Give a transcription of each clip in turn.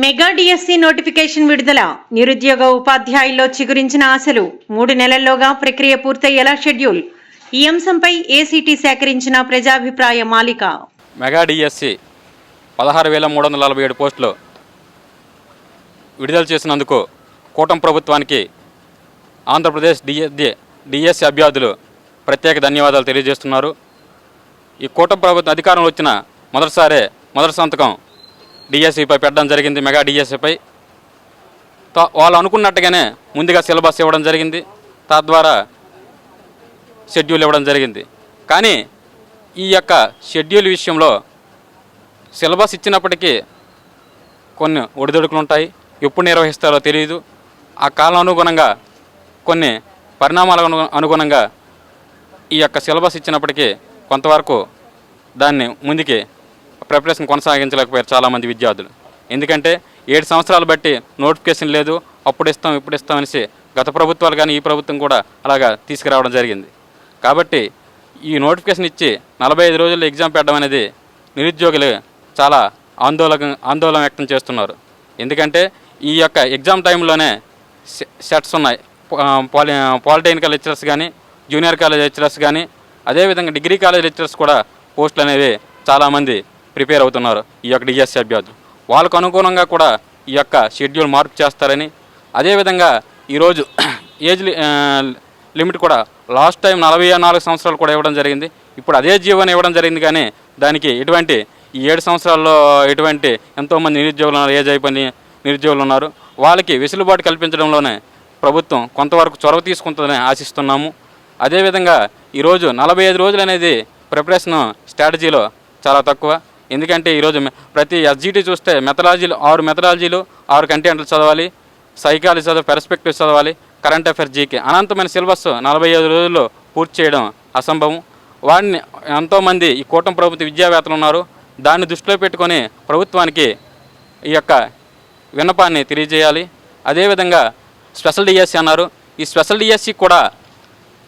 Mega DSC notification విడుదల. నిరుద్యోగ ఉపాధ్యాయుల్లో చిగురించిన ఆశలు. 3 నెలల్లోగా ప్రక్రియ పూర్తయ్యేలా షెడ్యూల్. ఈ అంశంపై ఏసీటీ సేకరించిన ప్రజాభిప్రాయ మాలిక. మెగా డిఎస్సి 16,347 పోస్టులు విడుదల చేసినందుకు కూటమి ప్రభుత్వానికి ఆంధ్రప్రదేశ్ డిఎస్సి అభ్యర్థులు ప్రత్యేక ధన్యవాదాలు తెలియజేస్తున్నారు. ఈ కూటమి ప్రభుత్వం అధికారంలో వచ్చిన మొదటి సంతకం డిఎస్సిపై పెట్టడం జరిగింది. మెగా డిఎస్సిపై వాళ్ళు అనుకున్నట్టుగానే ముందుగా సిలబస్ ఇవ్వడం జరిగింది, తద్వారా షెడ్యూల్ ఇవ్వడం జరిగింది. కానీ ఈ యొక్క షెడ్యూల్ విషయంలో సిలబస్ ఇచ్చినప్పటికీ కొన్ని ఒడిదొడుకులు ఉంటాయి. ఎప్పుడు నిర్వహిస్తారో తెలియదు. ఆ కాలం అనుగుణంగా కొన్ని పరిణామాలకు అనుగుణంగా ఈ యొక్క సిలబస్ ఇచ్చినప్పటికీ కొంతవరకు దాన్ని ముందుకి ప్రిపరేషన్ కొనసాగించలేకపోయారు చాలామంది విద్యార్థులు. ఎందుకంటే 7 సంవత్సరాలు బట్టి నోటిఫికేషన్ లేదు, అప్పుడు ఇస్తాం ఇప్పుడు ఇస్తాం అనేసి గత ప్రభుత్వాలు కానీ ఈ ప్రభుత్వం కూడా అలాగా తీసుకురావడం జరిగింది. కాబట్టి ఈ నోటిఫికేషన్ ఇచ్చి 45 రోజుల్లో ఎగ్జామ్ పెట్టడం అనేది నిరుద్యోగులు చాలా ఆందోళన వ్యక్తం చేస్తున్నారు. ఎందుకంటే ఈ యొక్క ఎగ్జామ్ టైంలోనే సెట్స్ ఉన్నాయి. పాలిటెక్నికల్ లెక్చరర్స్ కానీ, జూనియర్ కాలేజ్ లెక్చరర్స్ కానీ, అదేవిధంగా డిగ్రీ కాలేజ్ లెక్చరర్స్ కూడా పోస్టులు అనేవి చాలామంది ప్రిపేర్ అవుతున్నారు. ఈ యొక్క డిఎస్సి అభ్యర్థులు వాళ్ళకు అనుగుణంగా కూడా ఈ యొక్క షెడ్యూల్ మార్పు చేస్తారని, అదేవిధంగా ఈరోజు ఏజ్ లిమిట్ కూడా లాస్ట్ టైం 44 సంవత్సరాలు కూడా ఇవ్వడం జరిగింది. ఇప్పుడు అదే జీవోని ఇవ్వడం జరిగింది. కానీ దానికి ఎటువంటి ఈ 7 సంవత్సరాల్లో ఎటువంటి ఎంతోమంది నిరుద్యోగులు ఉన్నారు, ఏజ్ అయిపోయిన నిరుద్యోగులు ఉన్నారు. వాళ్ళకి వెసులుబాటు కల్పించడంలోనే ప్రభుత్వం కొంతవరకు చొరవ తీసుకుంటుందని ఆశిస్తున్నాము. అదేవిధంగా ఈరోజు 45 రోజులు అనేది ప్రిపరేషన్ స్ట్రాటజీలో చాలా తక్కువ. ఎందుకంటే ఈరోజు ప్రతి ఎస్జిటి చూస్తే మెథడాలజీలు 6 మెథడాలజీలు 6 కంటెంట్లు చదవాలి, సైకాలజీ చదవాలి, పెర్స్పెక్టివ్ చదవాలి, కరెంట్ అఫైర్స్, జీకే, అనంతమైన సిలబస్ 45 రోజుల్లో పూర్తి చేయడం అసంభవం. వాడిని ఎంతోమంది ఈ కూటమి ప్రభుత్వ విద్యావేత్తలు ఉన్నారు. దాన్ని దృష్టిలో పెట్టుకొని ప్రభుత్వానికి ఈ యొక్క విన్నపాన్ని తెలియజేయాలి. అదేవిధంగా స్పెషల్ డిఎస్సి అన్నారు. ఈ స్పెషల్ డిఎస్సి కూడా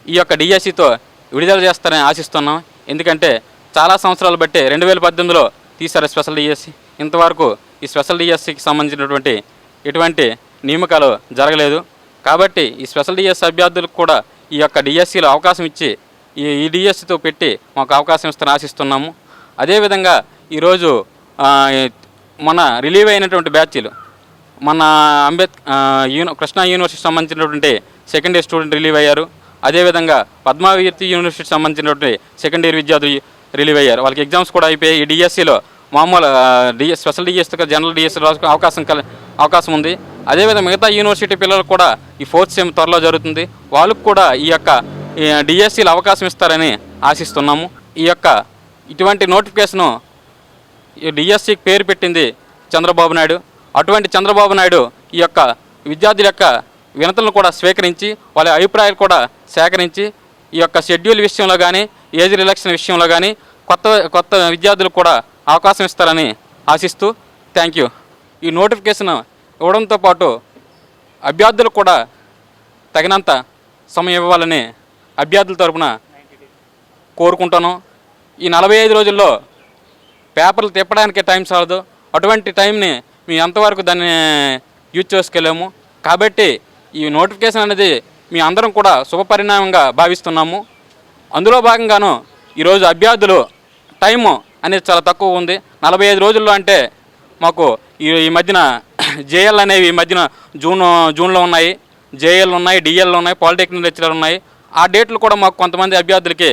ఈ యొక్క డిఎస్సితో విడుదల చేస్తారని ఆశిస్తున్నాం. ఎందుకంటే చాలా సంవత్సరాలు బట్టి 2018లో తీశారు స్పెషల్ డిఎస్సి. ఇంతవరకు ఈ స్పెషల్ డిఎస్సికి సంబంధించినటువంటి ఎటువంటి నియామకాలు జరగలేదు. కాబట్టి ఈ స్పెషల్ డిఎస్సి అభ్యర్థులకు కూడా ఈ యొక్క డిఎస్సిలో అవకాశం ఇచ్చి ఈ డిఎస్సితో పెట్టి మాకు అవకాశం ఇస్తారని ఆశిస్తున్నాము. అదేవిధంగా ఈరోజు మన రిలీవ్ అయినటువంటి బ్యాచ్లు మన కృష్ణా యూనివర్సిటీకి సంబంధించినటువంటి సెకండ్ ఇయర్ స్టూడెంట్ రిలీవ్ అయ్యారు. అదేవిధంగా పద్మావతి యూనివర్సిటీకి సంబంధించినటువంటి సెకండ్ ఇయర్ విద్యార్థులు రిలీవ్ అయ్యారు. వాళ్ళకి ఎగ్జామ్స్ కూడా అయిపోయాయి. ఈ డిఎస్సిలో మామూలు స్పెషల్ డిఎస్సి జనరల్ డిఎస్సి రాసుకునే అవకాశం ఉంది. అదేవిధంగా మిగతా యూనివర్సిటీ పిల్లలకు కూడా ఈ 4th సెమ్ త్వరలో జరుగుతుంది. వాళ్ళకు కూడా ఈ యొక్క డిఎస్సిలో అవకాశం ఇస్తారని ఆశిస్తున్నాము. ఈ యొక్క ఇటువంటి నోటిఫికేషను ఈ డిఎస్సికి పేరు పెట్టింది చంద్రబాబు నాయుడు. అటువంటి చంద్రబాబు నాయుడు ఈ యొక్క విద్యార్థుల యొక్క వినతులను కూడా స్వీకరించి వాళ్ళ అభిప్రాయాలు కూడా సేకరించి ఈ యొక్క షెడ్యూల్ విషయంలో కానీ, ఏజ్ రిలాక్సేషన్ విషయంలో కానీ కొత్త విద్యార్థులకు కూడా అవకాశం ఇస్తారని ఆశిస్తూ థ్యాంక్ యూ. ఈ నోటిఫికేషన్ ఇవ్వడంతో పాటు అభ్యర్థులకు కూడా తగినంత సమయం ఇవ్వాలని అభ్యర్థుల తరపున కోరుకుంటాను. ఈ 45 రోజుల్లో పేపర్లు తిప్పడానికి టైం చాలదు. అటువంటి టైంని మీ అంతవరకు దాన్ని యూజ్ చేసుకెళ్ళాము. కాబట్టి ఈ నోటిఫికేషన్ అనేది మీ అందరం కూడా శుభపరిణామంగా భావిస్తున్నాము. అందులో భాగంగాను ఈరోజు అభ్యర్థులు టైము అనేది చాలా తక్కువ ఉంది. 45 రోజుల్లో అంటే మాకు ఈ మధ్యన జేఎల్ అనేవి ఈ మధ్యన జూన్లో ఉన్నాయి, జేఎల్ ఉన్నాయి, డిఎల్ ఉన్నాయి, పాలిటెక్నిక్ లెక్చరర్ ఉన్నాయి. ఆ డేట్లు కూడా మాకు కొంతమంది అభ్యర్థులకి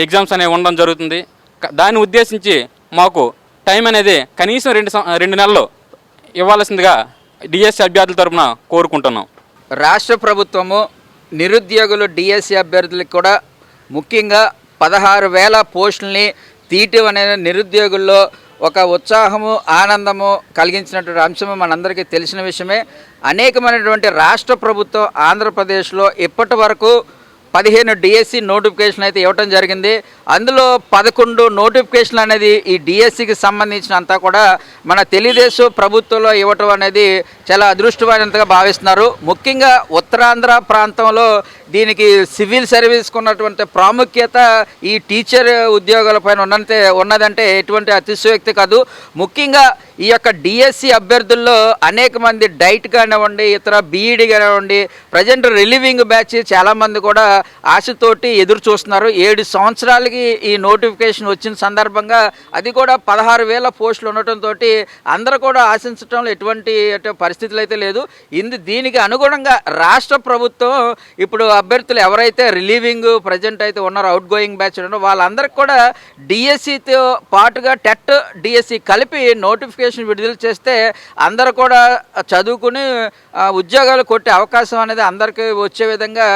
ఎగ్జామ్స్ అనేవి ఉండడం జరుగుతుంది. దాన్ని ఉద్దేశించి మాకు టైం అనేది కనీసం 2 నెలలు ఇవ్వాల్సిందిగా డిఎస్సి అభ్యర్థుల తరఫున కోరుకుంటున్నాం. రాష్ట్ర ప్రభుత్వము నిరుద్యోగులు డిఎస్సి అభ్యర్థులకు కూడా ముఖ్యంగా 16,000 పోస్టుల్ని తీయటం అనేది నిరుద్యోగుల్లో ఒక ఉత్సాహము, ఆనందము కలిగించినటువంటి అంశము మనందరికీ తెలిసిన విషయమే. అనేకమైనటువంటి రాష్ట్ర ప్రభుత్వం ఆంధ్రప్రదేశ్లో ఇప్పటి వరకు 15 డిఎస్సి నోటిఫికేషన్ అయితే ఇవ్వటం జరిగింది. అందులో 11 నోటిఫికేషన్ అనేది ఈ డిఎస్సికి సంబంధించినంతా కూడా మన తెలుగుదేశం ప్రభుత్వంలో ఇవ్వటం అనేది చాలా అదృష్టమైనంతగా భావిస్తున్నారు. ముఖ్యంగా ఉత్తరాంధ్ర ప్రాంతంలో దీనికి సివిల్ సర్వీస్కి ఉన్నటువంటి ప్రాముఖ్యత ఈ టీచర్ ఉద్యోగాలపైన ఉన్నదంటే ఎటువంటి అతిశయోక్తి కాదు. ముఖ్యంగా ఈ యొక్క డిఎస్సి అభ్యర్థుల్లో అనేక మంది డైట్ కానివ్వండి, ఇతర బీఈడి కానివ్వండి, ప్రజెంట్ రిలీవింగ్ బ్యాచ్ చాలామంది కూడా ఆశతోటి ఎదురు చూస్తున్నారు. 7 సంవత్సరాలకి ఈ నోటిఫికేషన్ వచ్చిన సందర్భంగా అది కూడా 16,000 పోస్టులు ఉండటంతో అందరూ కూడా ఆశించడంలో ఎటువంటి పరిస్థితులు అయితే లేదు. దీనికి అనుగుణంగా రాష్ట్ర ప్రభుత్వం ఇప్పుడు అభ్యర్థులు ఎవరైతే రిలీవింగ్ ప్రజెంట్ అయితే ఉన్నారో, అవుట్ గోయింగ్ బ్యాచ్ ఉన్నారో వాళ్ళందరికీ కూడా డిఎస్సితో పాటుగా టెట్ డిఎస్సి కలిపి నోటిఫికేషన్ విడుదల చేస్తే అందరూ కూడా చదువుకుని ఉద్యోగాలు కొట్టే అవకాశం అనేది అందరికీ వచ్చే విధంగా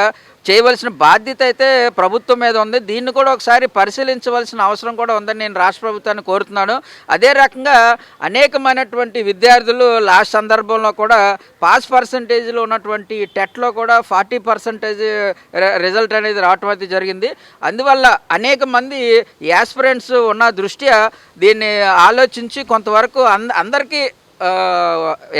చేయవలసిన బాధ్యత అయితే ప్రభుత్వం మీద ఉంది. దీన్ని కూడా ఒకసారి పరిశీలించవలసిన అవసరం కూడా ఉందని నేను రాష్ట్ర ప్రభుత్వాన్ని కోరుతున్నాను. అదే రకంగా అనేకమైనటువంటి విద్యార్థులు లాస్ట్ సందర్భంలో కూడా పాస్ పర్సంటేజ్లో ఉన్నటువంటి టెట్లో కూడా 40% రిజల్ట్ అనేది రావటం అయితే జరిగింది. అందువల్ల అనేక మంది యాస్పిరెంట్స్ ఉన్న దృష్ట్యా దీన్ని ఆలోచించి కొంతవరకు అందరికీ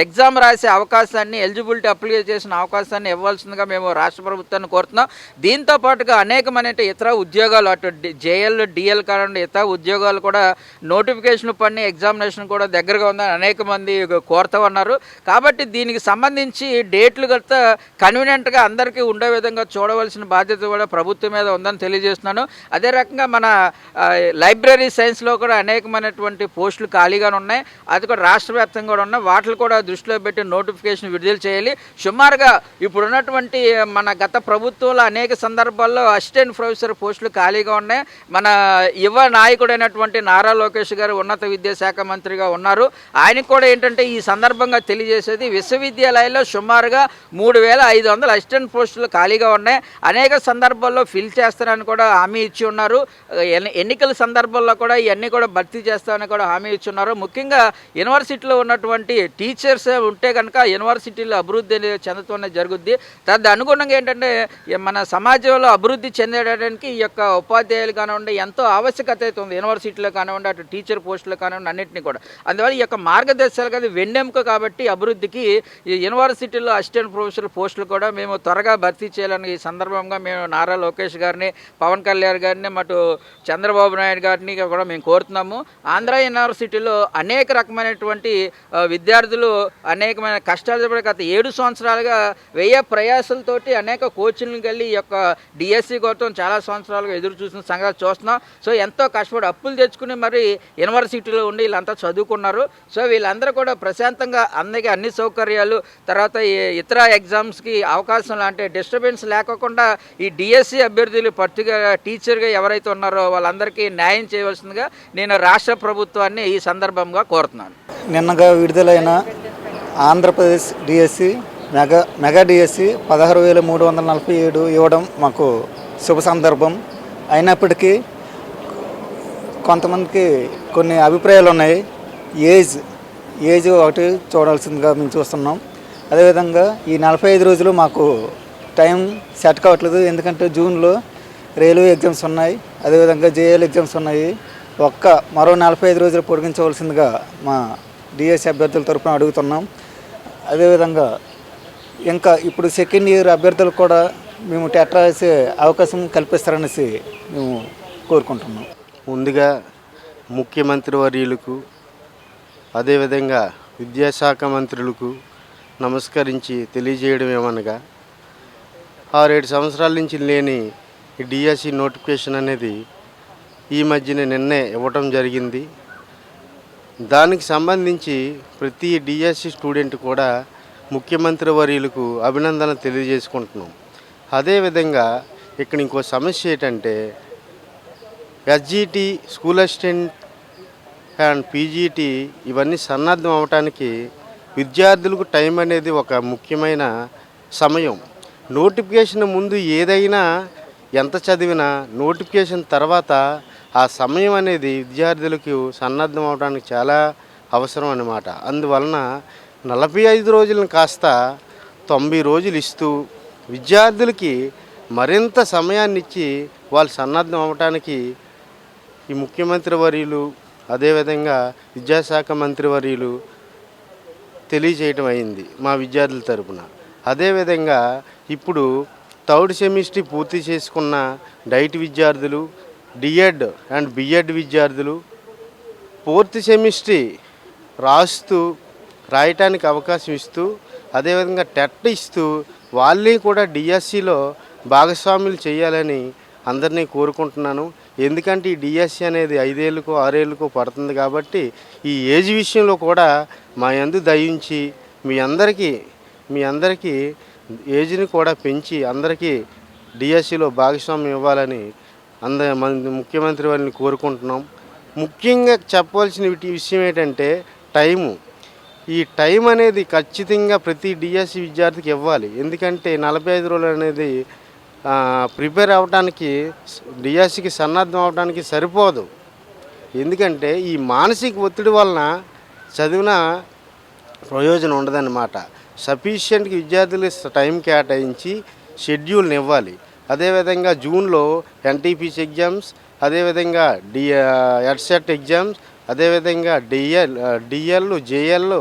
ఎగ్జామ్ రాసే అవకాశాన్ని, ఎలిజిబిలిటీ అప్లై చేసిన అవకాశాన్ని ఇవ్వాల్సిందిగా మేము రాష్ట్ర ప్రభుత్వాన్ని కోరుతున్నాం. దీంతో పాటుగా అనేకమైన ఇతర ఉద్యోగాలు, అటు జేఎల్ డిఎల్ కానివ్వండి, ఇతర ఉద్యోగాలు కూడా నోటిఫికేషన్ పడిన ఎగ్జామినేషన్ కూడా దగ్గరగా ఉందని అనేక మంది కోరుతూ ఉన్నారు. కాబట్టి దీనికి సంబంధించి డేట్లు గట్రా కన్వీనియంట్గా అందరికీ ఉండే విధంగా చూడవలసిన బాధ్యత కూడా ప్రభుత్వం మీద ఉందని తెలియజేస్తున్నాను. అదే రకంగా మన లైబ్రరీ సైన్స్లో కూడా అనేకమైనటువంటి పోస్టులు ఖాళీగానే ఉన్నాయి. అది కూడా రాష్ట్ర వ్యాప్తంగా కూడా ఉన్నాయి. వాటిని కూడా దృష్టిలో పెట్టి నోటిఫికేషన్ విడుదల చేయాలి. సుమారుగా ఇప్పుడు ఉన్నటువంటి మన గత ప్రభుత్వంలో అనేక సందర్భాల్లో అసిస్టెంట్ ప్రొఫెసర్ పోస్టులు ఖాళీగా ఉన్నాయి. మన యువ నాయకుడైనటువంటి నారా లోకేష్ గారు ఉన్నత విద్యాశాఖ మంత్రిగా ఉన్నారు. ఆయనకు కూడా ఏంటంటే ఈ సందర్భంగా తెలియజేసేది, విశ్వవిద్యాలయాల్లో సుమారుగా 3,500 అసిస్టెంట్ పోస్టులు ఖాళీగా ఉన్నాయి. అనేక సందర్భాల్లో ఫిల్ చేస్తారని కూడా హామీ ఇచ్చి ఉన్నారు. ఎన్నికల సందర్భంలో కూడా ఇవన్నీ కూడా భర్తీ చేస్తామని కూడా హామీ ఇచ్చి ఉన్నారు. ముఖ్యంగా యూనివర్సిటీలో ఉన్నటువంటి టీచర్స్ ఉంటే కనుక యూనివర్సిటీలో అభివృద్ధి చెందుతూనే జరుగుద్ది. అనుగుణంగా ఏంటంటే మన సమాజంలో అభివృద్ధి చెందడానికి ఈ యొక్క ఉపాధ్యాయులు కానివ్వండి ఎంతో ఆవశ్యకత అయితే ఉంది. యూనివర్సిటీలో కానివ్వండి, అటు టీచర్ పోస్టులు కానివ్వండి, అన్నింటినీ కూడా. అందువల్ల ఈ యొక్క మార్గదర్శకాలు కదా వెన్నెముక కాబట్టి అభివృద్ధికి ఈ యూనివర్సిటీలో అసిస్టెంట్ ప్రొఫెసర్ పోస్టులు కూడా మేము త్వరగా భర్తీ చేయాలని ఈ సందర్భంగా మేము నారా లోకేష్ గారిని, పవన్ కళ్యాణ్ గారిని, మటు చంద్రబాబు నాయుడు గారిని కూడా మేము కోరుతున్నాము. ఆంధ్ర యూనివర్సిటీలో అనేక రకమైనటువంటి విద్యార్థులు అనేకమైన కష్టాలు పడి గత 7 సంవత్సరాలుగా వ్యయ ప్రయాసాలతోటి అనేక కోచింగ్లకు వెళ్ళి ఈ యొక్క డిఎస్సి కోసం చాలా సంవత్సరాలుగా ఎదురు చూసిన సంగతి చూస్తున్నాం. సో ఎంతో కష్టపడి అప్పులు తెచ్చుకుని మరి యూనివర్సిటీలో ఉండి వీళ్ళంతా చదువుకున్నారు. సో వీళ్ళందరూ కూడా ప్రశాంతంగా అందరికీ అన్ని సౌకర్యాలు, తర్వాత ఇతర ఎగ్జామ్స్కి అవకాశం లాంటి డిస్టర్బెన్స్ లేకుండా ఈ డిఎస్సి అభ్యర్థులు పర్టికులర్ టీచర్గా ఎవరైతే ఉన్నారో వాళ్ళందరికీ న్యాయం చేయవలసిందిగా నేను రాష్ట్ర ప్రభుత్వాన్ని ఈ సందర్భంగా కోరుతున్నాను. నిన్నగా విడుదలైన ఆంధ్రప్రదేశ్ డిఎస్సి మెగా డిఎస్సి 16,347 ఇవ్వడం మాకు శుభ సందర్భం. అయినప్పటికీ కొంతమందికి కొన్ని అభిప్రాయాలు ఉన్నాయి. ఏజ్ ఒకటి చూడాల్సిందిగా మేము చూస్తున్నాం. అదేవిధంగా ఈ 45 రోజులు మాకు టైం సెట్ కావట్లేదు. ఎందుకంటే జూన్లో రైల్వే ఎగ్జామ్స్ ఉన్నాయి, అదేవిధంగా జేఎల్ ఎగ్జామ్స్ ఉన్నాయి. మరో 45 రోజులు పొడిగించవలసిందిగా మా డిఎస్సి అభ్యర్థుల తరఫున అడుగుతున్నాం. అదేవిధంగా ఇంకా ఇప్పుడు సెకండ్ ఇయర్ అభ్యర్థులకు కూడా మేము టెట్ రాసే అవకాశం కల్పిస్తారనేసి మేము కోరుకుంటున్నాం. ముందుగా ముఖ్యమంత్రి వర్యులకు, అదేవిధంగా విద్యాశాఖ మంత్రులకు నమస్కరించి తెలియజేయడం ఏమనగా 6-7 సంవత్సరాల నుంచి లేని ఈ డిఎస్సి నోటిఫికేషన్ అనేది ఈ మధ్యన నిన్నే ఇవ్వటం జరిగింది. దానికి సంబంధించి ప్రతి డిఎస్సి స్టూడెంట్ కూడా ముఖ్యమంత్రి వర్యులకు అభినందనలు తెలియజేసుకుంటున్నాం. అదేవిధంగా ఇక్కడ ఇంకో సమస్య ఏంటంటే SGT, school assistant and PGT ఇవన్నీ సన్నద్ధం అవటానికి విద్యార్థులకు టైం అనేది ఒక ముఖ్యమైన సమయం. నోటిఫికేషన్ ముందు ఏదైనా ఎంత చదివినా నోటిఫికేషన్ తర్వాత ఆ సమయం అనేది విద్యార్థులకు సన్నద్ధం అవడానికి చాలా అవసరం అన్నమాట. అందువలన 45 రోజులను కాస్త 90 రోజులు ఇస్తూ విద్యార్థులకి మరింత సమయాన్ని ఇచ్చి వాళ్ళు సన్నద్ధం అవటానికి ఈ ముఖ్యమంత్రి వర్యులు, అదేవిధంగా విద్యాశాఖ మంత్రి వర్యులు తెలియజేయటం అయింది మా విద్యార్థుల తరపున. అదేవిధంగా ఇప్పుడు థర్డ్ సెమిస్టర్ పూర్తి చేసుకున్న డైట్ విద్యార్థులు, డిఎడ్ అండ్ బిఎడ్ విద్యార్థులు ఫోర్త్ సెమిస్టర్ రాయటానికి అవకాశం ఇస్తూ, అదేవిధంగా టెట్ ఇస్తూ వాళ్ళని కూడా డిఎస్సిలో భాగస్వాములు చేయాలని అందరినీ కోరుకుంటున్నాను. ఎందుకంటే ఈ డిఎస్సి అనేది 5 ఏళ్ళకో 6 ఏళ్ళకో పడుతుంది కాబట్టి ఈ ఏజ్ విషయంలో కూడా మా యందు దయించి మీ అందరికీ ఏజ్ని కూడా పెంచి అందరికీ డిఎస్సిలో భాగస్వామ్యం ఇవ్వాలని ముఖ్యమంత్రి వారిని కోరుకుంటున్నాం. ముఖ్యంగా చెప్పవలసిన విషయం ఏంటంటే టైము. ఈ టైం అనేది ఖచ్చితంగా ప్రతి డిఎస్సి విద్యార్థికి ఇవ్వాలి. ఎందుకంటే 45 రోజులు అనేది ప్రిపేర్ అవ్వడానికి, డిఎస్సికి సన్నద్ధం అవ్వడానికి సరిపోదు. ఎందుకంటే ఈ మానసిక ఒత్తిడి వలన చదివిన ప్రయోజనం ఉండదన్నమాట. సఫిషియెంట్గా విద్యార్థులకు టైం కేటాయించి షెడ్యూల్ని ఇవ్వాలి. అదేవిధంగా జూన్లో ఎన్టీపీసీ ఎగ్జామ్స్, అదేవిధంగా ఎడ్సెట్ ఎగ్జామ్స్, అదేవిధంగా డిఎల్, జేఎల్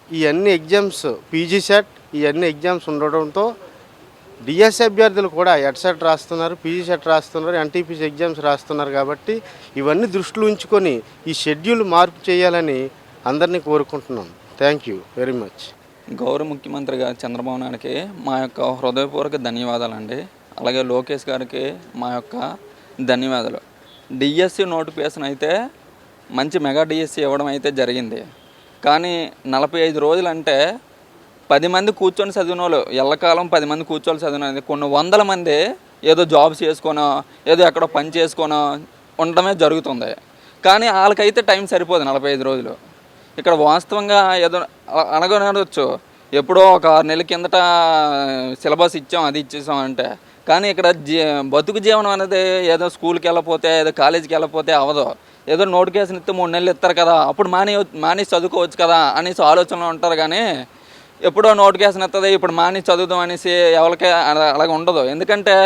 ఇవన్నీ ఎగ్జామ్స్, పీజీ సెట్ ఇవన్నీ ఎగ్జామ్స్ ఉండడంతో డిఎస్సి అభ్యర్థులు కూడా ఎడ్సెట్ రాస్తున్నారు, పీజీ సెట్ రాస్తున్నారు, ఎన్టీపీసీ ఎగ్జామ్స్ రాస్తున్నారు. కాబట్టి ఇవన్నీ దృష్టిలో ఉంచుకొని ఈ షెడ్యూల్ మార్పు చేయాలని అందరినీ కోరుకుంటున్నాను. Thank you very much. గౌరవ ముఖ్యమంత్రి గారు చంద్రబాబు నాయుడుకి మా యొక్క హృదయపూర్వక ధన్యవాదాలండి. అలాగే లోకేష్ గారికి మా యొక్క ధన్యవాదాలు. డిఎస్సి నోటిఫికేషన్ అయితే మంచి మెగా డిఎస్సి ఇవ్వడం అయితే జరిగింది. కానీ 45 రోజులు అంటే 10 మంది కూర్చొని చదివిన వాళ్ళు, ఎల్లకాలం 10 మంది కూర్చొని చదివిన కొన్ని వందల మంది ఏదో జాబ్స్ చేసుకోనో ఏదో ఎక్కడో పని చేసుకోనో ఉండడమే జరుగుతుంది. కానీ వాళ్ళకైతే టైం సరిపోదు 45 రోజులు. ఇక్కడ వాస్తవంగా ఏదో అనగనవచ్చు, ఎప్పుడో ఒక 6 నెలల కిందట సిలబస్ ఇచ్చాం, అది ఇచ్చేసాం అంటే. కానీ ఇక్కడ బతుకు జీవనం అనేది ఏదో స్కూల్కి వెళ్ళకపోతే, ఏదో కాలేజీకి వెళ్ళకపోతే అవ్వదు. ఏదో నోటిఫికేషన్ ఇస్తే 3 నెలలు ఇస్తారు కదా, అప్పుడు మానేసి చదువుకోవచ్చు కదా అనేసి ఆలోచనలో ఉంటారు. కానీ ఎప్పుడో నోటిఫికేషన్ ఇస్తుంది, ఇప్పుడు మానేసి చదువుదాం అనేసి ఎవరికి అలాగ ఉండదు. ఎందుకంటే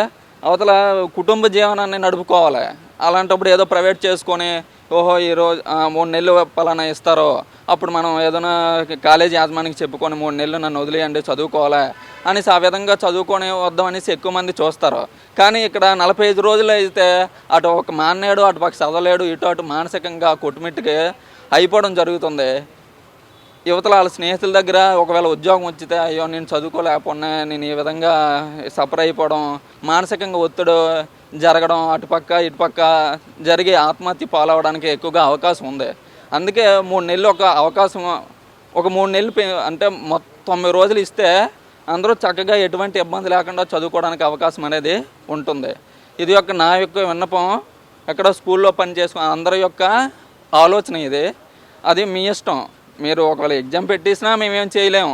అవతల కుటుంబ జీవనాన్ని నడుపుకోవాలి. అలాంటప్పుడు ఏదో ప్రైవేట్ చేసుకొని, ఓహో ఈరోజు 3 నెలలు పలానా ఇస్తారో, అప్పుడు మనం ఏదైనా కాలేజీ యాజమానికి చెప్పుకొని 3 నెలలు నన్ను వదిలేయండి చదువుకోవాలి అనేసి ఆ విధంగా చదువుకొని వద్దాం అనేసి ఎక్కువ మంది చూస్తారు. కానీ ఇక్కడ 45 రోజులు అయితే అటు ఒక మానేడు, అటు పక్క చదవలేడు, అటు మానసికంగా కొట్టుమిట్టుకి అయిపోవడం జరుగుతుంది. యువతల వాళ్ళ స్నేహితుల దగ్గర ఒకవేళ ఉద్యోగం వచ్చితే, అయ్యో నేను చదువుకోలేకపోయినా, నేను ఈ విధంగా సఫర్ అయిపోవడం, మానసికంగా ఒత్తిడి జరగడం, అటుపక్క ఇటుపక్క జరిగి ఆత్మహత్య పాలవడానికి ఎక్కువగా అవకాశం ఉంది. అందుకే 3 నెలలు ఒక అవకాశం, ఒక 3 నెలలు అంటే మొత్తం 90 రోజులు ఇస్తే అందరూ చక్కగా ఎటువంటి ఇబ్బంది లేకుండా చదువుకోవడానికి అవకాశం అనేది ఉంటుంది. ఇది నా యొక్క విన్నపం. ఎక్కడ స్కూల్లో పని చేసుకుని అందరి యొక్క ఆలోచన ఇది. అది మీ ఇష్టం. మీరు ఒకవేళ ఎగ్జామ్ పెట్టేసినా మేమేం చేయలేము,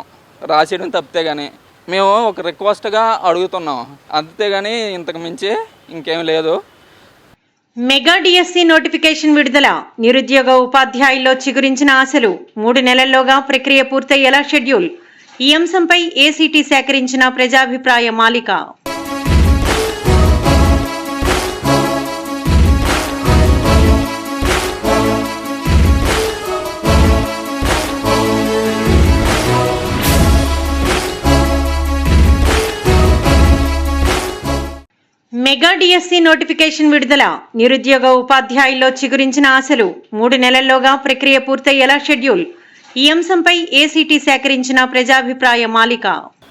రాసేయడం తప్పితే. కానీ మేము ఒక రిక్వెస్ట్గా అడుగుతున్నాం, అంతే కానీ ఇంతకు మించి ఇంకేం లేదు. మెగా డిఎస్సి నోటిఫికేషన్ విడుదల. నిరుద్యోగ ఉపాధ్యాయుల్లో చిగురించిన ఆశలు. 3 నెలల్లోగా ప్రక్రియ పూర్తయ్యేలా షెడ్యూల్. ఈ అంశంపై ఏసీటీ సేకరించిన ప్రజాభిప్రాయ మాలిక. మెగా డిఎస్సి నోటిఫికేషన్ విడుదల. నిరుద్యోగ ఉపాధ్యాయుల్లో చిగురించిన ఆశలు. 3 నెలల్లోగా ప్రక్రియ పూర్తయ్యేలా షెడ్యూల్. ఈ అంశంపై ఏసీటీ సేకరించిన ప్రజాభిప్రాయ మాలిక.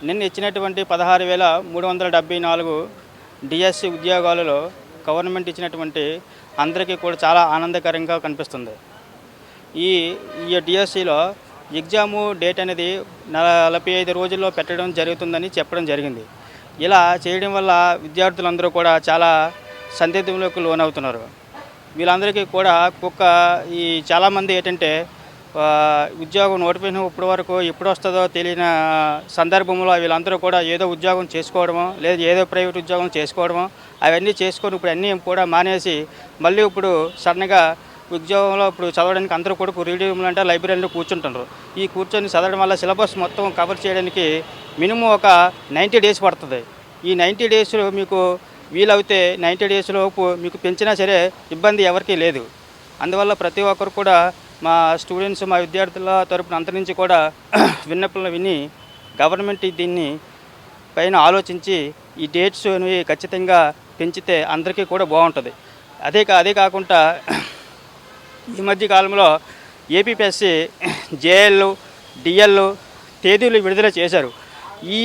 నిన్న ఇచ్చినటువంటి 16,374 డిఎస్సి ఉద్యోగాలలో గవర్నమెంట్ ఇచ్చినటువంటి అందరికీ కూడా చాలా ఆనందకరంగా కనిపిస్తుంది. ఈ డిఎస్సిలో ఎగ్జాము డేట్ అనేది 45 రోజుల్లో పెట్టడం జరుగుతుందని చెప్పడం జరిగింది. ఇలా చేయడం వల్ల విద్యార్థులందరూ కూడా చాలా సందిగ్ధంలోకి లోనవుతున్నారు. వీళ్ళందరికీ కూడా చాలామంది ఏంటంటే ఉద్యోగం నోటిఫికేషన్ ఇప్పటి వరకు ఎప్పుడు వస్తుందో తెలియని సందర్భంలో వీళ్ళందరూ కూడా ఏదో ఉద్యోగం చేసుకోవడమో, లేదా ఏదో ప్రైవేట్ ఉద్యోగం చేసుకోవడమో అవన్నీ చేసుకొని ఇప్పుడు అన్నీ కూడా మానేసి మళ్ళీ ఇప్పుడు సడన్గా ఉద్యోగంలో ఇప్పుడు చదవడానికి అందరూ కూడా రీడింగ్ రూమ్లు అంటే లైబ్రరీలో కూర్చుంటున్నారు. ఈ కూర్చొని చదవడం వల్ల సిలబస్ మొత్తం కవర్ చేయడానికి మినిమం ఒక 90 డేస్ పడుతుంది. ఈ 90 డేస్లో మీకు వీలవుతే 90 డేస్లోపు మీకు పెంచినా సరే ఇబ్బంది ఎవరికీ లేదు. అందువల్ల ప్రతి ఒక్కరు కూడా మా స్టూడెంట్స్, మా విద్యార్థుల తరపున అంత నుంచి కూడా విన్నపాలను విని గవర్నమెంట్ దీన్ని పైన ఆలోచించి ఈ డేట్స్ అనేవి ఖచ్చితంగా పెంచితే అందరికీ కూడా బాగుంటుంది. అదే కాకుండా ఈ మధ్య కాలంలో ఏపీపీఎస్సీ జేఎల్ డిఎల్ తేదీలు విడుదల చేశారు. ఈ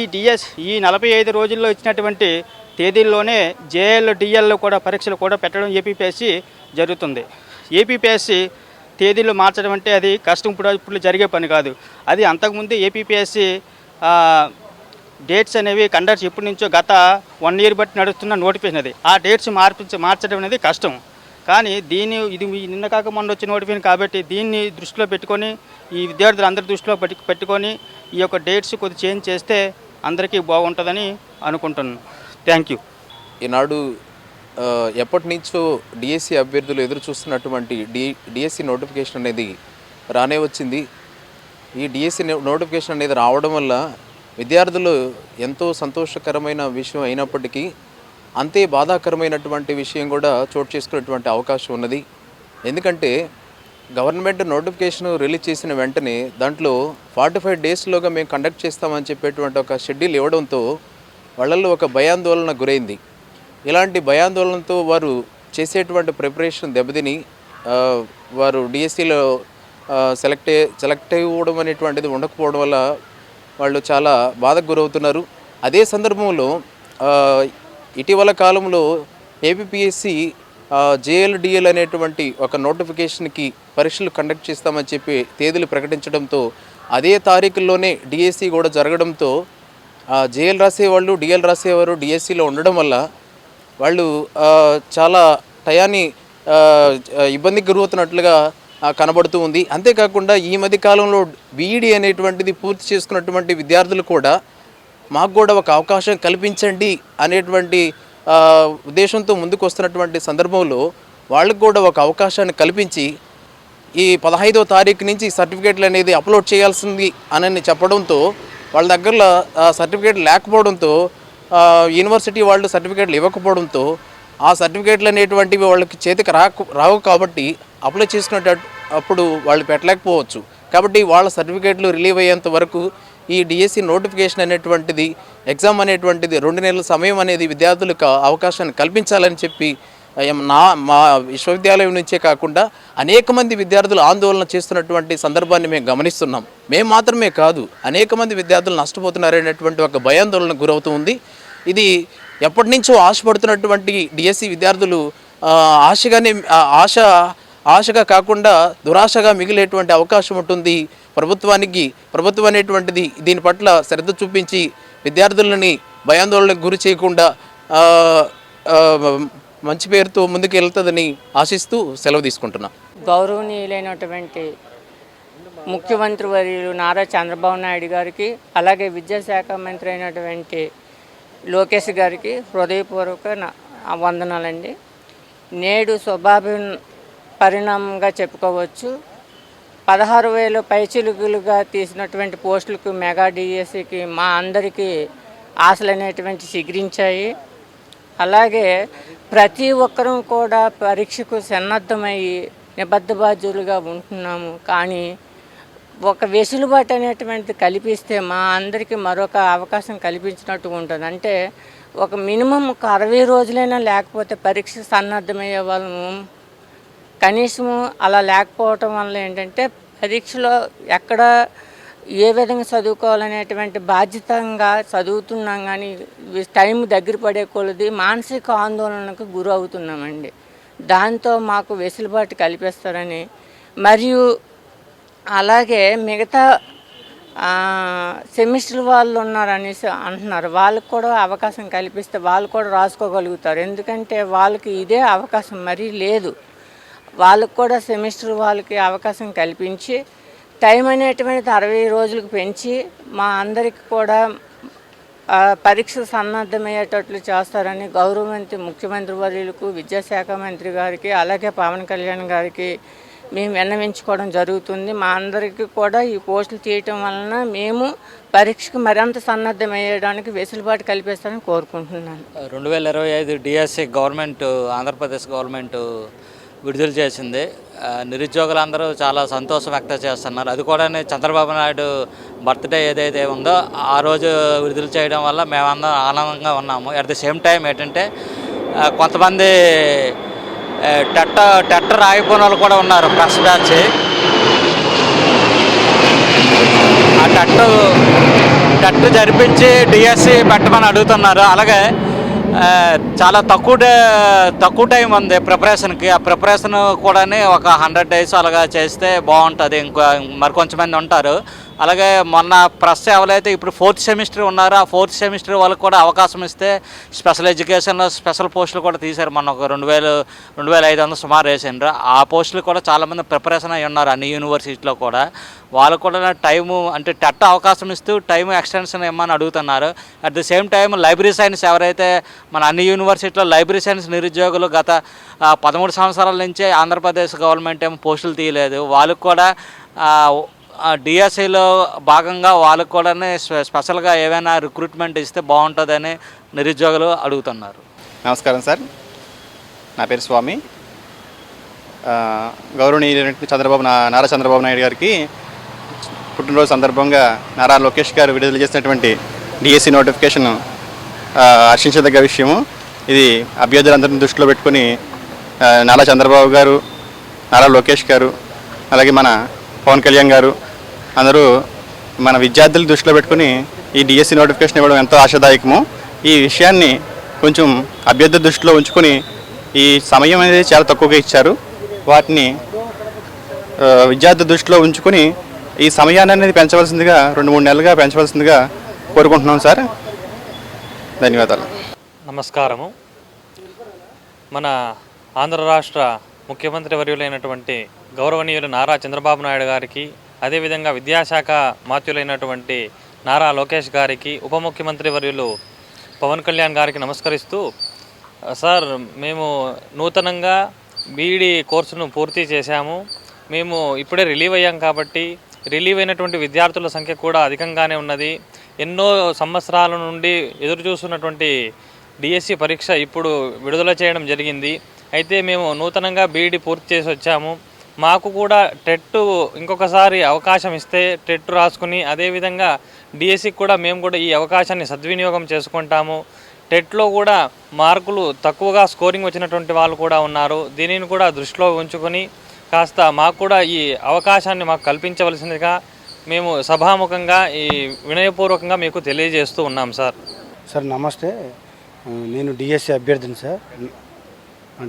45 రోజుల్లో ఇచ్చినటువంటి తేదీల్లోనే జేఎల్ డిఎల్ కూడా పరీక్షలు కూడా పెట్టడం ఏపీపీఎస్సీ జరుగుతుంది. ఏపీపీఎస్సీ తేదీలు మార్చడం అంటే అది కష్టం, ఇప్పుడు జరిగే పని కాదు. అది అంతకుముందు ఏపీపీఎస్సీ డేట్స్ అనేవి కండక్ట్ ఇప్పటి నుంచో గత 1 year బట్టి నడుస్తున్న నోటిఫికేషన్ అది. ఆ డేట్స్ మార్చడం అనేది కష్టం. కానీ ఇది నిన్న కాక మొన్న వచ్చిన నోటిఫికేషన్ కాబట్టి దీన్ని దృష్టిలో పెట్టుకొని ఈ విద్యార్థులు అందరి దృష్టిలో పెట్టుకొని ఈ యొక్క డేట్స్ కొద్ది చేంజ్ చేస్తే అందరికీ బాగుంటుందని అనుకుంటున్నాను. Thank you. ఈనాడు ఎప్పటి నుంచో డిఎస్సి అభ్యర్థులు ఎదురు చూస్తున్నటువంటి డిఎస్సి నోటిఫికేషన్ అనేది రానే వచ్చింది. ఈ డిఎస్సి నోటిఫికేషన్ అనేది రావడం వల్ల విద్యార్థులు ఎంతో సంతోషకరమైన విషయం అయినప్పటికీ అంతే బాధాకరమైనటువంటి విషయం కూడా చోటు చేసుకునేటువంటి అవకాశం ఉన్నది. ఎందుకంటే గవర్నమెంట్ నోటిఫికేషన్ రిలీజ్ చేసిన వెంటనే దాంట్లో 45 daysలోగా మేము కండక్ట్ చేస్తామని చెప్పేటువంటి ఒక షెడ్యూల్ ఇవ్వడంతో వాళ్ళల్లో ఒక భయాందోళన గురైంది. ఇలాంటి భయాందోళనతో వారు చేసేటువంటి ప్రిపరేషన్ దెబ్బతిని వారు డిఎస్సిలో సెలెక్ట్ అవ్వడం అనేటువంటిది ఉండకపోవడం వల్ల వాళ్ళు చాలా బాధకు గురవుతున్నారు. అదే సందర్భంలో ఇటీవల కాలంలో ఏపీపీఎస్సీ జేఎల్డిఎల్ అనేటువంటి ఒక నోటిఫికేషన్కి పరీక్షలు కండక్ట్ చేస్తామని చెప్పి తేదీలు ప్రకటించడంతో అదే తారీఖుల్లోనే డిఎస్సి కూడా జరగడంతో జేఎల్ రాసేవాళ్ళు డిఎల్ రాసేవారు డిఎస్సిలో ఉండడం వల్ల వాళ్ళు చాలా టయాన్ని ఇబ్బందికి గురవుతున్నట్లుగా కనబడుతూ ఉంది. అంతేకాకుండా ఈ మధ్య కాలంలో బీఈడీ అనేటువంటిది పూర్తి చేసుకున్నటువంటి విద్యార్థులు కూడా మాకు కూడా ఒక అవకాశం కల్పించండి అనేటువంటి ఉద్దేశంతో ముందుకు వస్తున్నటువంటి సందర్భంలో వాళ్ళకు కూడా ఒక అవకాశాన్ని కల్పించి ఈ 15వ తారీఖు నుంచి సర్టిఫికేట్లు అనేది అప్లోడ్ చేయాల్సింది అని చెప్పడంతో వాళ్ళ దగ్గరలో సర్టిఫికేట్ లేకపోవడంతో యూనివర్సిటీ వాళ్ళు సర్టిఫికేట్లు ఇవ్వకపోవడంతో ఆ సర్టిఫికేట్లు అనేటువంటివి వాళ్ళకి చేతికి రావు కాబట్టి అప్లై చేసుకునేటప్పుడు వాళ్ళు పెట్టలేకపోవచ్చు. కాబట్టి వాళ్ళ సర్టిఫికేట్లు రిలీవ్ అయ్యేంత వరకు ఈ డిఎస్సి నోటిఫికేషన్ అనేటువంటిది ఎగ్జామ్ అనేటువంటిది 2 నెలల సమయం అనేది విద్యార్థులకు అవకాశాన్ని కల్పించాలని చెప్పి మా విశ్వవిద్యాలయం నుంచే కాకుండా అనేక మంది విద్యార్థులు ఆందోళన చేస్తున్నటువంటి సందర్భాన్ని మేము గమనిస్తున్నాం. మేము మాత్రమే కాదు, అనేక మంది విద్యార్థులు నష్టపోతున్నారనేటువంటి ఒక భయాందోళన గురవుతుంది. ఇది ఎప్పటి నుంచో ఆశపడుతున్నటువంటి డిఎస్సి విద్యార్థులు ఆశగా కాకుండా దురాశగా మిగిలేటువంటి అవకాశం ఉంటుంది. ప్రభుత్వం అనేటువంటిది దీని పట్ల శ్రద్ధ చూపించి విద్యార్థులని భయాందోళనకు గురి చేయకుండా మంచి పేరుతో ముందుకు వెళ్తుందని ఆశిస్తూ సెలవు తీసుకుంటున్నా. గౌరవనీయులైనటువంటి ముఖ్యమంత్రి వర్యులు నారా చంద్రబాబు నాయుడు గారికి, అలాగే విద్యాశాఖ మంత్రి అయినటువంటి లోకేష్ గారికి హృదయపూర్వక వందనాలండి. నేడు పరిణామంగా చెప్పుకోవచ్చు. 16,000 పైచిలుగులుగా తీసినటువంటి పోస్టులకు మెగా డిఎస్సికి మా అందరికీ ఆశలు అనేటువంటి చిగురించాయి. అలాగే ప్రతి ఒక్కరూ కూడా పరీక్షకు సన్నద్ధమయ్యి నిబద్ధబాధ్యులుగా ఉంటున్నాము. కానీ ఒక వెసులుబాటు అనేటువంటిది కల్పిస్తే మా అందరికీ మరొక అవకాశం కల్పించినట్టు ఉంటుంది. అంటే ఒక మినిమం 60 రోజులైనా లేకపోతే పరీక్ష సన్నద్ధమయ్యే వాళ్ళము కనీసము అలా లేకపోవటం వల్ల ఏంటంటే పరీక్షలో ఎక్కడ ఏ విధంగా చదువుకోవాలనేటువంటి బాధ్యతంగా చదువుతున్నాం, కానీ టైం దగ్గర పడే కొలది మానసిక ఆందోళనకు గురవుతున్నామండి. దాంతో మాకు వెసులుబాటు కల్పిస్తారని, మరియు అలాగే మిగతా సెమిస్టర్ వాళ్ళు ఉన్నారనేసి అంటున్నారు. వాళ్ళకు కూడా అవకాశం కల్పిస్తే వాళ్ళు కూడా రాసుకోగలుగుతారు. ఎందుకంటే వాళ్ళకి ఇదే అవకాశం మరీ లేదు. వాళ్ళకు కూడా సెమిస్టర్ వాళ్ళకి అవకాశం కల్పించి టైం అనేటువంటిది 60 రోజులకు పెంచి మా అందరికి కూడా పరీక్ష సన్నద్ధమయ్యేటట్లు చేస్తారని గౌరవమంత్రి ముఖ్యమంత్రి వర్యులకు, విద్యాశాఖ మంత్రి గారికి, అలాగే పవన్ కళ్యాణ్ గారికి మేము విన్నవించుకోవడం జరుగుతుంది. మా అందరికీ కూడా ఈ పోస్టులు తీయటం వలన మేము పరీక్షకు మరింత సన్నద్ధమయ్యడానికి వెసులుబాటు కల్పిస్తారని కోరుకుంటున్నాను. 2025 డిఎస్సి గవర్నమెంట్, ఆంధ్రప్రదేశ్ గవర్నమెంట్ విడుదల చేసింది. నిరుద్యోగులందరూ చాలా సంతోషం వ్యక్తం చేస్తున్నారు. అది కూడా చంద్రబాబు నాయుడు బర్త్డే ఏదైతే ఉందో ఆ రోజు విడుదల చేయడం వల్ల మేమందరం ఆనందంగా ఉన్నాము. అట్ ది సేమ్ టైం ఏంటంటే కొంతమంది టెట్ రాయిపోయిన వాళ్ళు కూడా ఉన్నారు. ఫస్ట్ బ్యాచ్ ఆ టెట్ జరిపించి డిఎస్సి పెట్టమని అడుగుతున్నారు. అలాగే చాలా తక్కువ టైం ఉంది ప్రిపరేషన్కి. ఆ ప్రిపరేషన్ కూడా ఒక 100 days అలాగా చేస్తే బాగుంటుంది. మరికొంచెంమంది ఉంటారు. అలాగే మొన్న ప్రెస్ ఎవరైతే ఇప్పుడు 4th సెమిస్టర్ ఉన్నారో ఆ 4th సెమిస్టర్ వాళ్ళకి కూడా అవకాశం ఇస్తే స్పెషల్ ఎడ్యుకేషన్లో స్పెషల్ పోస్టులు కూడా తీశారు. మొన్న ఒక 2,500 సుమారు వేసిండ్రు. ఆ పోస్టులు కూడా చాలామంది ప్రిపరేషన్ అయి ఉన్నారు అన్ని యూనివర్సిటీలో కూడా. వాళ్ళకు కూడా టైము అంటే టెట్ అవకాశం ఇస్తూ టైం ఎక్స్టెన్షన్ ఇవ్వమని అడుగుతున్నారు. At the same time library science ఎవరైతే మన అన్ని యూనివర్సిటీలో లైబ్రరీ సైన్స్ నిరుద్యోగులు గత 13 సంవత్సరాల నుంచే ఆంధ్రప్రదేశ్ గవర్నమెంట్ ఏమో పోస్టులు తీయలేదు. వాళ్ళకు కూడా డిఎస్సిలో భాగంగా వాళ్ళకు కూడా స్పెషల్గా ఏమైనా రిక్రూట్మెంట్ ఇస్తే బాగుంటుందని నిరుద్యోగులు అడుగుతున్నారు. నమస్కారం సార్, నా పేరు స్వామి. గౌరవనీయులైన నారా చంద్రబాబు నాయుడు గారికి పుట్టినరోజు సందర్భంగా నారా లోకేష్ గారు విడుదల చేసినటువంటి డిఎస్సి నోటిఫికేషన్ హర్షించదగ్గ విషయము. ఇది అభ్యర్థులందరినీ దృష్టిలో పెట్టుకుని నారా చంద్రబాబు గారు, నారా లోకేష్ గారు, అలాగే మన పవన్ కళ్యాణ్ గారు అందరూ మన విద్యార్థులు దృష్టిలో పెట్టుకుని ఈ డిఎస్సి నోటిఫికేషన్ ఇవ్వడం ఎంతో ఆశాదాయకము. ఈ విషయాన్ని కొంచెం అభ్యర్థి దృష్టిలో ఉంచుకొని ఈ సమయం అనేది చాలా తక్కువగా ఇచ్చారు. వాటిని విద్యార్థి దృష్టిలో ఉంచుకొని ఈ సమయాన్ని అనేది పెంచవలసిందిగా 2-3 నెలలుగా పెంచవలసిందిగా కోరుకుంటున్నాం సార్. ధన్యవాదాలు. నమస్కారము. మన ఆంధ్ర రాష్ట్ర ముఖ్యమంత్రి వర్యులైనటువంటి గౌరవనీయులు నారా చంద్రబాబు నాయుడు గారికి, అదేవిధంగా విద్యాశాఖ మాత్యులైనటువంటి నారా లోకేష్ గారికి, ఉప ముఖ్యమంత్రి వర్యులు పవన్ కళ్యాణ్ గారికి నమస్కరిస్తూ, సార్ మేము నూతనంగా బీఈడీ కోర్సును పూర్తి చేశాము. మేము ఇప్పుడే రిలీవ్ అయ్యాం కాబట్టి రిలీవ్ అయినటువంటి విద్యార్థుల సంఖ్య కూడా అధికంగానే ఉన్నది. ఎన్నో సంవత్సరాల నుండి ఎదురు చూస్తున్నటువంటి డిఎస్సి పరీక్ష ఇప్పుడు విడుదల చేయడం జరిగింది. అయితే మేము నూతనంగా బీఈడీ పూర్తి చేసి వచ్చాము. మాకు కూడా టెట్ ఇంకొకసారి అవకాశం ఇస్తే టెట్ రాసుకుని అదేవిధంగా డిఎస్సికి కూడా మేము కూడా ఈ అవకాశాన్ని సద్వినియోగం చేసుకుంటాము. టెట్లో కూడా మార్కులు తక్కువగా స్కోరింగ్ వచ్చినటువంటి వాళ్ళు కూడా ఉన్నారు. దీనిని కూడా దృష్టిలో ఉంచుకొని కాస్త మాకు కూడా ఈ అవకాశాన్ని మాకు కల్పించవలసిందిగా మేము సభాముఖంగా ఈ వినయపూర్వకంగా మీకు తెలియజేస్తూ ఉన్నాం సార్. సార్ నమస్తే, నేను డిఎస్సి అభ్యర్థిని సార్.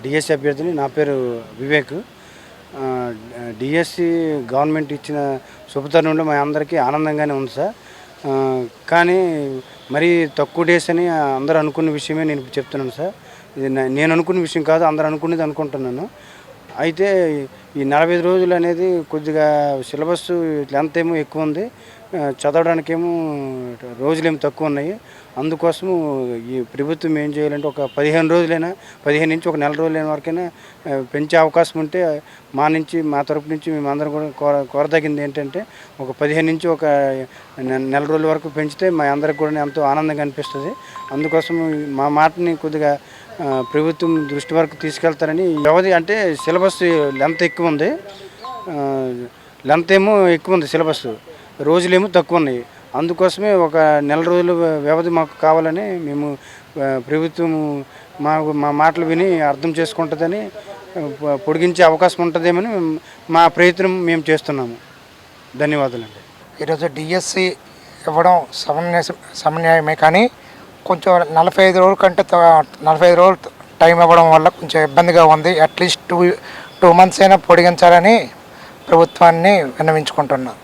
డిఎస్సి అభ్యర్థిని, నా పేరు వివేక్. డిఎస్సి గవర్నమెంట్ ఇచ్చిన శుభతరుణంలో మా అందరికీ ఆనందంగానే ఉంది సార్. కానీ మరీ తక్కువ డేస్ అని అందరూ అనుకున్న విషయమే నేను చెప్తున్నాను సార్. ఇది నేను అనుకున్న విషయం కాదు, అందరూ అనుకునేది అనుకుంటున్నాను. అయితే ఈ 45 రోజులు అనేది కొద్దిగా సిలబస్ లెంత్ ఏమో ఎక్కువ ఉంది, చదవడానికేమో రోజులేమో తక్కువ ఉన్నాయి. అందుకోసము ఈ ప్రభుత్వం ఏం చేయాలంటే ఒక 15 రోజులైనా, 15 నుంచి ఒక నెల రోజులైన వరకైనా పెంచే అవకాశం ఉంటే మా తరపు నుంచి మేము అందరం కూడా కోరదగింది ఏంటంటే ఒక 15 నుంచి ఒక నెల రోజుల వరకు పెంచితే మా అందరికి కూడా ఎంతో ఆనందంగా అనిపిస్తుంది. అందుకోసం మా మాటని కొద్దిగా ప్రభుత్వం దృష్టి వరకు తీసుకెళ్తారని. వ్యవధి అంటే సిలబస్ లెంత్ ఎక్కువ ఉంది, లెంత్ ఏమో ఎక్కువ ఉంది, సిలబస్ రోజులేమో తక్కువ ఉన్నాయి. అందుకోసమే ఒక నెల రోజుల వ్యవధి మాకు కావాలని మేము ప్రభుత్వం మా మాటలు విని అర్థం చేసుకుంటుందని, పొడిగించే అవకాశం ఉంటుందేమని మా ప్రయత్నం మేము చేస్తున్నాము. ధన్యవాదాలండి. ఈరోజు డిఎస్సి ఇవ్వడం సమన్యాయమే, కానీ కొంచెం 45 రోజుల కంటే 45 రోజులు టైం ఇవ్వడం వల్ల కొంచెం ఇబ్బందిగా ఉంది. అట్లీస్ట్ 2 months అయినా పొడిగించాలని ప్రభుత్వాన్ని విన్నవించుకుంటున్నాను.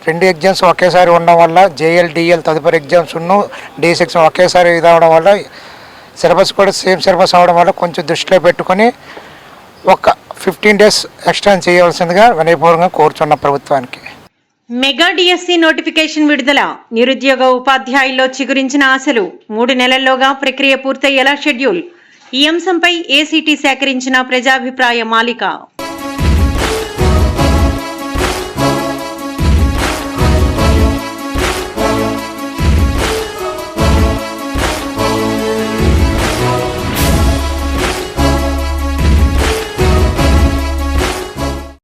2 ఎగ్జామ్స్ ఒకేసారి ఉండడం వల్ల జేఎల్ తదుపరి ఎగ్జామ్స్ D6 ఒకేసారి ఇది అవడం వల్ల సిలబస్ కూడా సేమ్ సిలబస్ అవడం వల్ల కొంచెం దృష్టిలో పెట్టుకొని ఒక 15 days ఎక్స్టెండ్ చేయవలసిందిగా వినయపూర్వకంగా కోరుచున్న ప్రభుత్వానికి. మెగా డిఎస్సి నోటిఫికేషన్ విడుదల. నిరుద్యోగ ఉపాధ్యాయుల్లో చిగురించిన ఆశలు. 3 నెలల్లోగా ప్రక్రియ పూర్తయ్యేలా షెడ్యూల్. ఈ అంశంపై ఏసీటీ సేకరించిన ప్రజాభిప్రాయ మాలిక.